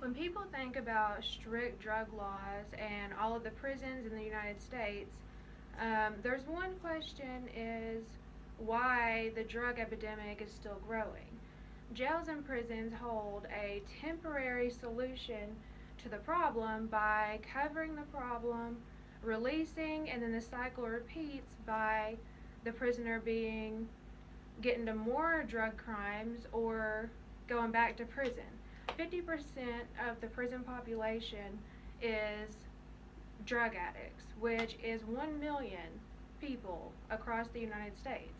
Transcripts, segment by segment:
When people think about strict drug laws and all of the prisons in the United States, there's one question is why the drug epidemic is still growing. Jails and prisons hold a temporary solution to the problem by covering the problem, releasing, and then the cycle repeats by the prisoner getting to more drug crimes or going back to prison. 50% of the prison population is drug addicts, which is 1 million people across the United States.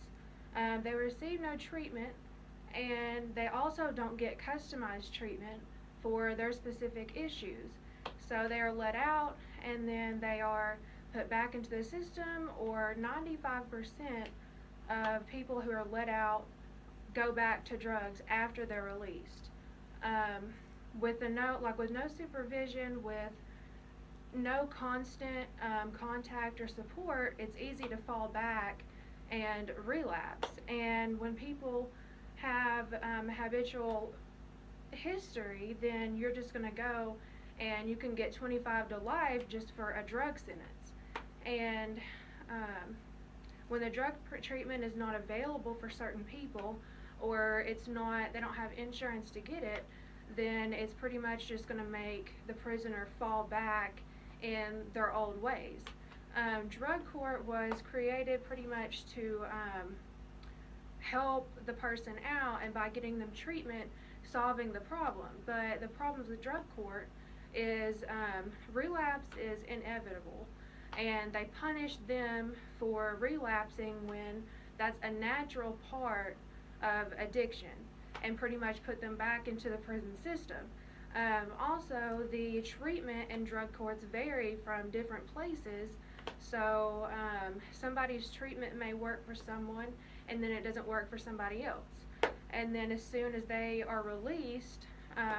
They receive no treatment, and they also don't get customized treatment for their specific issues. So they are let out, and then they are put back into the system, or 95% of people who are let out go back to drugs after they're released. With no supervision, with no constant contact or support, it's easy to fall back and relapse. And when people have habitual history, then you're just going to go and you can get 25 to life just for a drug sentence. And when the drug treatment is not available for certain people, or they don't have insurance to get it, then it's pretty much just going to make the prisoner fall back in their old ways. Drug court was created pretty much to help the person out, and by getting them treatment, solving the problem. But the problems with drug court is relapse is inevitable, and they punish them for relapsing when that's a natural part of addiction, and pretty much put them back into the prison system. Also, the treatment in drug courts vary from different places, so somebody's treatment may work for someone and then it doesn't work for somebody else. And then as soon as they are released,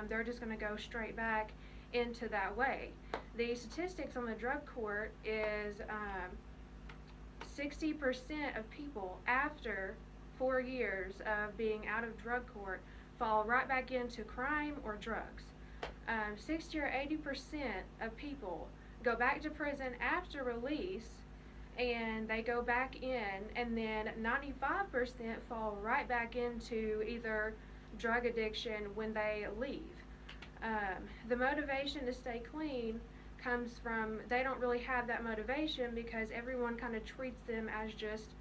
they're just going to go straight back into that way. The statistics on the drug court is 60% of people after 4 years of being out of drug court fall right back into crime or drugs. 60 or 80% of people go back to prison after release, and they go back in, and then 95% fall right back into either drug addiction when they leave. The motivation to stay clean comes from, they don't really have that motivation because everyone kind of treats them as just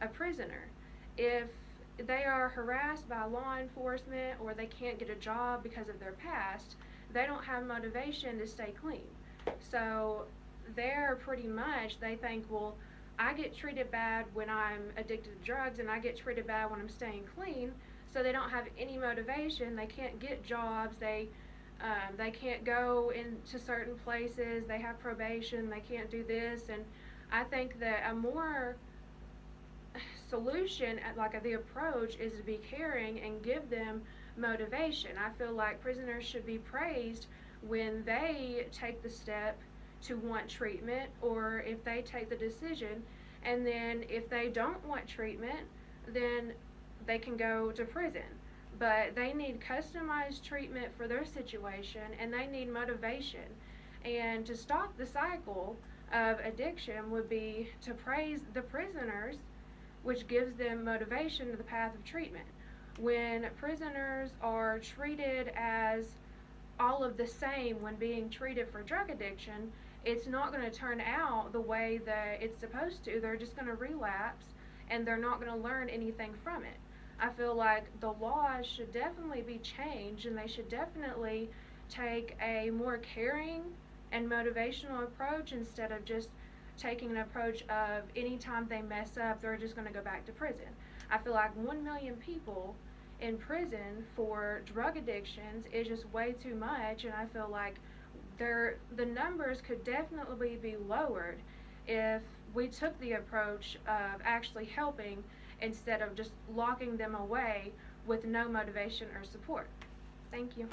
a prisoner. If they are harassed by law enforcement or they can't get a job because of their past, they don't have motivation to stay clean. So they think, well, I get treated bad when I'm addicted to drugs, and I get treated bad when I'm staying clean, so they don't have any motivation. They can't get jobs, they can't go into certain places, they have probation, they can't do this. And I think that a more solution, like the approach, is to be caring and give them motivation. I feel like prisoners should be praised when they take the step to want treatment, or if they take the decision, and then if they don't want treatment, then they can go to prison. But they need customized treatment for their situation, and they need motivation. And to stop the cycle of addiction would be to praise the prisoners, which gives them motivation to the path of treatment. When prisoners are treated as all of the same when being treated for drug addiction, it's not going to turn out the way that it's supposed to. They're just going to relapse, and they're not going to learn anything from it. I feel like the laws should definitely be changed, and they should definitely take a more caring and motivational approach instead of just taking an approach of anytime they mess up, they're just going to go back to prison. I feel like 1 million people in prison for drug addictions is just way too much, and I feel like the numbers could definitely be lowered if we took the approach of actually helping instead of just locking them away with no motivation or support. Thank you.